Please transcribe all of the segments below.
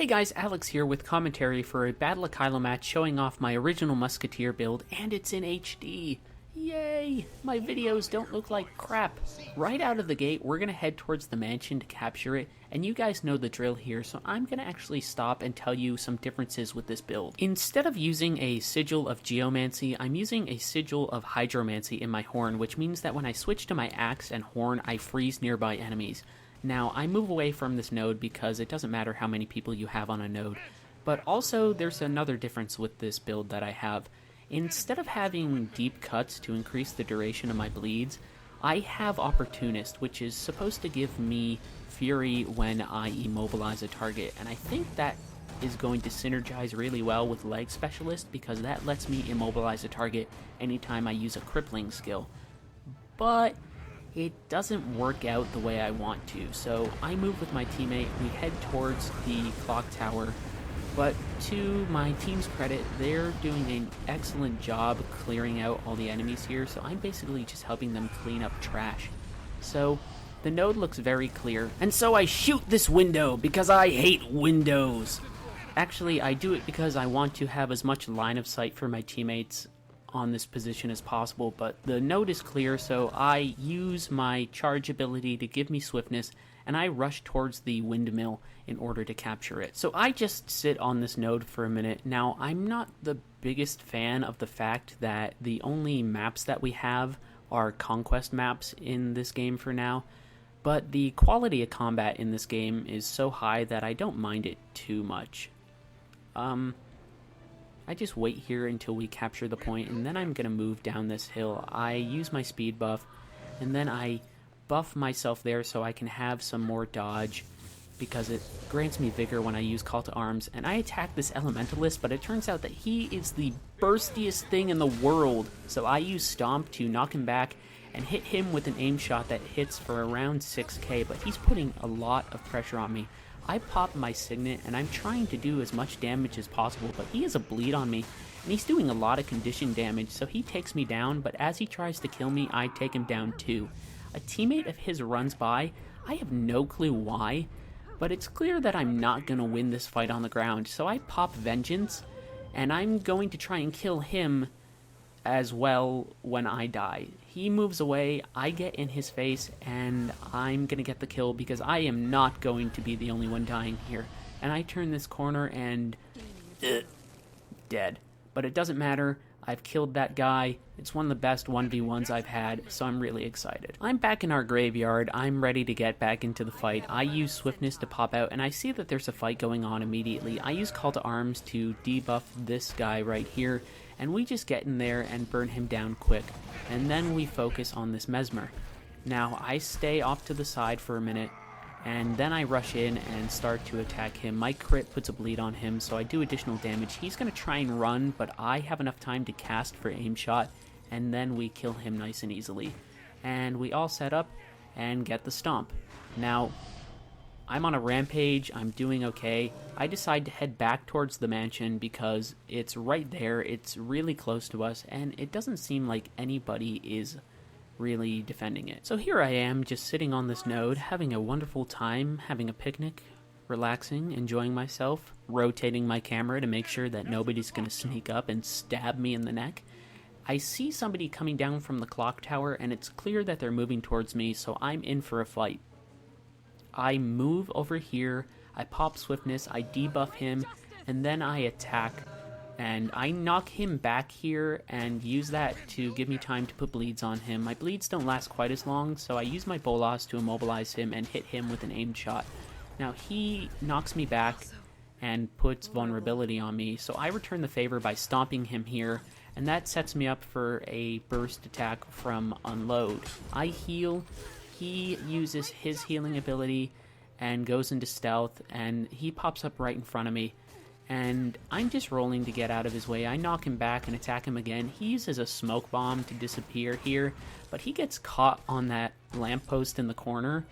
Hey guys, Alex here with commentary for a Battle of Kyhlo match showing off my original Musketeer build, and it's in HD. Yay! My videos don't look like crap. Right out of the gate, we're gonna head towards the mansion to capture it, and you guys know the drill here, so I'm gonna actually stop and tell you some differences with this build. Instead of using a sigil of geomancy, I'm using a sigil of hydromancy in my horn, which means that when I switch to my axe and horn, I freeze nearby enemies. Now, I move away from this node because it doesn't matter how many people you have on a node, but also there's another difference with this build that I have. Instead of having deep cuts to increase the duration of my bleeds, I have Opportunist, which is supposed to give me Fury when I immobilize a target, and I think that is going to synergize really well with Leg Specialist because that lets me immobilize a target anytime I use a crippling skill. But it doesn't work out the way I want to, so I move with my teammate, we head towards the clock tower, but to my team's credit, they're doing an excellent job clearing out all the enemies here, so I'm basically just helping them clean up trash. So the node looks very clear, and so I shoot this window because I hate windows. Actually, I do it because I want to have as much line of sight for my teammates on this position as possible, but the node is clear, so I use my charge ability to give me swiftness, and I rush towards the windmill in order to capture it. So I just sit on this node for a minute. Now, I'm not the biggest fan of the fact that the only maps that we have are conquest maps in this game for now, but the quality of combat in this game is so high that I don't mind it too much. I just wait here until we capture the point, and then I'm going to move down this hill. I use my speed buff, and then I buff myself there so I can have some more dodge, because it grants me vigor when I use Call to Arms, and I attack this Elementalist, but it turns out that he is the burstiest thing in the world, so I use Stomp to knock him back and hit him with an aim shot that hits for around 6k, but he's putting a lot of pressure on me. I pop my Signet, and I'm trying to do as much damage as possible, but he has a bleed on me, and he's doing a lot of condition damage, so he takes me down, but as he tries to kill me, I take him down too. A teammate of his runs by, I have no clue why, but it's clear that I'm not going to win this fight on the ground, so I pop Vengeance, and I'm going to try and kill him as well when I die. He moves away, I get in his face, and I'm gonna get the kill because I am not going to be the only one dying here. And I turn this corner and dead. But it doesn't matter, I've killed that guy. It's one of the best 1v1s I've had, so I'm really excited. I'm back in our graveyard, I'm ready to get back into the fight. I use Swiftness to pop out, and I see that there's a fight going on immediately. I use Call to Arms to debuff this guy right here, and we just get in there and burn him down quick. And then we focus on this Mesmer. Now, I stay off to the side for a minute, and then I rush in and start to attack him. My crit puts a bleed on him, so I do additional damage. He's going to try and run, but I have enough time to cast for aim shot, and then we kill him nice and easily. And we all set up and get the stomp. Now, I'm on a rampage, I'm doing okay. I decide to head back towards the mansion because it's right there, it's really close to us, and it doesn't seem like anybody is really defending it. So here I am, just sitting on this node, having a wonderful time, having a picnic, relaxing, enjoying myself, rotating my camera to make sure that nobody's gonna sneak up and stab me in the neck. I see somebody coming down from the clock tower, and it's clear that they're moving towards me, so I'm in for a fight. I move over here, I pop Swiftness, I debuff him, and then I attack, and I knock him back here and use that to give me time to put bleeds on him. My bleeds don't last quite as long, so I use my Bolas to immobilize him and hit him with an aimed shot. Now he knocks me back and puts vulnerability on me, so I return the favor by stomping him here, and that sets me up for a burst attack from Unload. I heal. He uses his healing ability and goes into stealth, and he pops up right in front of me, and I'm just rolling to get out of his way. I knock him back and attack him again. He uses a smoke bomb to disappear here, but he gets caught on that lamppost in the corner,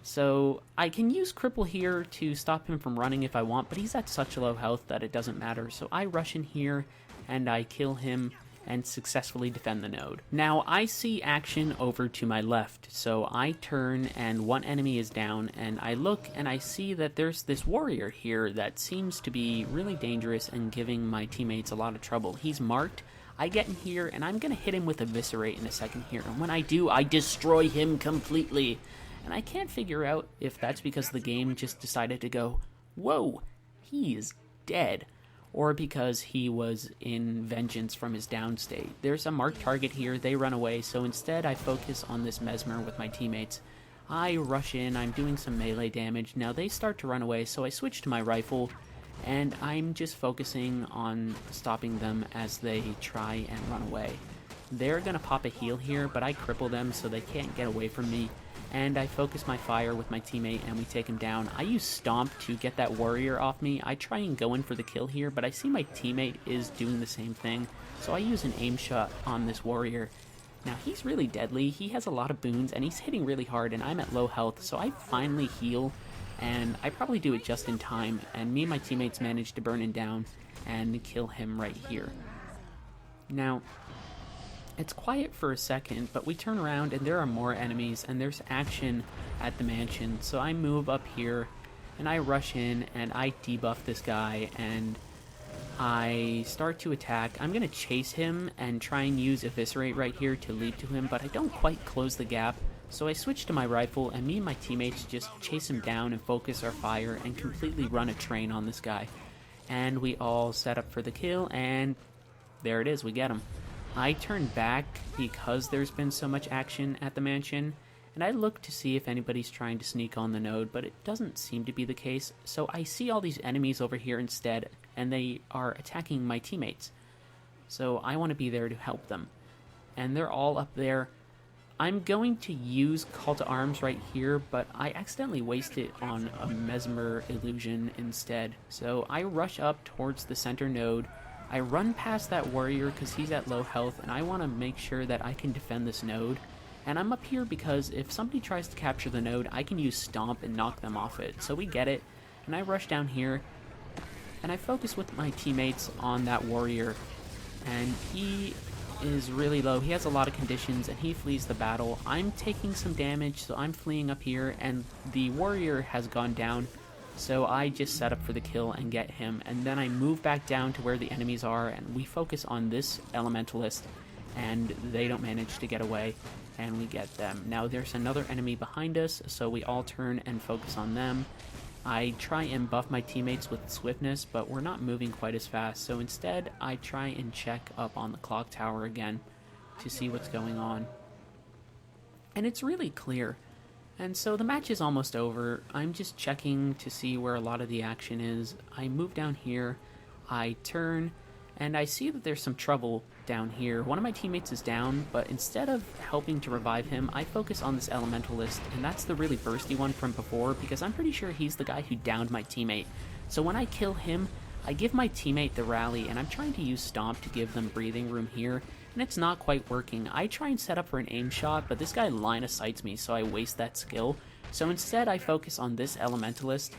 so I can use Cripple here to stop him from running if I want, but he's at such low health that it doesn't matter, so I rush in here and I kill him and successfully defend the node. Now, I see action over to my left, so I turn and one enemy is down, and I look and I see that there's this warrior here that seems to be really dangerous and giving my teammates a lot of trouble. He's marked. I get in here, and I'm going to hit him with Eviscerate in a second here, and when I do, I destroy him completely. And I can't figure out if that's because the game just decided to go, whoa, he is dead, or because he was in vengeance from his down state. There's a marked target here, they run away, so instead I focus on this Mesmer with my teammates. I rush in, I'm doing some melee damage. Now they start to run away, so I switch to my rifle, and I'm just focusing on stopping them as they try and run away. They're gonna pop a heal here, but I cripple them so they can't get away from me. And I focus my fire with my teammate and we take him down. I use Stomp to get that warrior off me. I try and go in for the kill here, but I see my teammate is doing the same thing. So I use an aim shot on this warrior. Now he's really deadly, he has a lot of boons, and he's hitting really hard, and I'm at low health, so I finally heal, and I probably do it just in time, and me and my teammates manage to burn him down and kill him right here. Now, it's quiet for a second, but we turn around and there are more enemies and there's action at the mansion. So I move up here and I rush in and I debuff this guy and I start to attack. I'm going to chase him and try and use Eviscerate right here to leap to him, but I don't quite close the gap. So I switch to my rifle and me and my teammates just chase him down and focus our fire and completely run a train on this guy. And we all set up for the kill, and there it is, we get him. I turn back because there's been so much action at the mansion, and I look to see if anybody's trying to sneak on the node, but it doesn't seem to be the case. So I see all these enemies over here instead, and they are attacking my teammates. So I want to be there to help them. And they're all up there. I'm going to use Call to Arms right here, but I accidentally waste it on a Mesmer illusion instead. So I rush up towards the center node. I run past that warrior because he's at low health, and I want to make sure that I can defend this node. And I'm up here because if somebody tries to capture the node, I can use Stomp and knock them off it. So we get it, and I rush down here, and I focus with my teammates on that warrior. And he is really low. He has a lot of conditions, and he flees the battle. I'm taking some damage, so I'm fleeing up here, and the warrior has gone down. So I just set up for the kill and get him, and then I move back down to where the enemies are, and we focus on this elementalist, and they don't manage to get away, and we get them. Now there's another enemy behind us, so we all turn and focus on them. I try and buff my teammates with swiftness, but we're not moving quite as fast, so instead I try and check up on the clock tower again to see what's going on. And it's really clear. And so the match is almost over. I'm just checking to see where a lot of the action is. I move down here, I turn, and I see that there's some trouble down here. One of my teammates is down, but instead of helping to revive him, I focus on this elementalist, and that's the really bursty one from before, because I'm pretty sure he's the guy who downed my teammate. So when I kill him, I give my teammate the rally, and I'm trying to use Stomp to give them breathing room here, and it's not quite working. I try and set up for an aim shot, but this guy line of sights me, so I waste that skill. So instead I focus on this elementalist,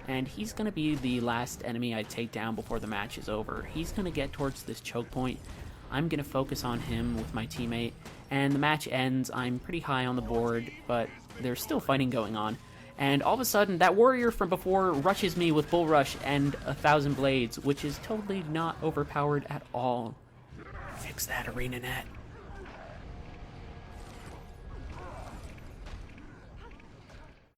and he's going to be the last enemy I take down before the match is over. He's going to get towards this choke point. I'm going to focus on him with my teammate, and the match ends. I'm pretty high on the board, but there's still fighting going on. And all of a sudden, that warrior from before rushes me with Bull Rush and 1,000 Blades, which is totally not overpowered at all. Fix that, ArenaNet.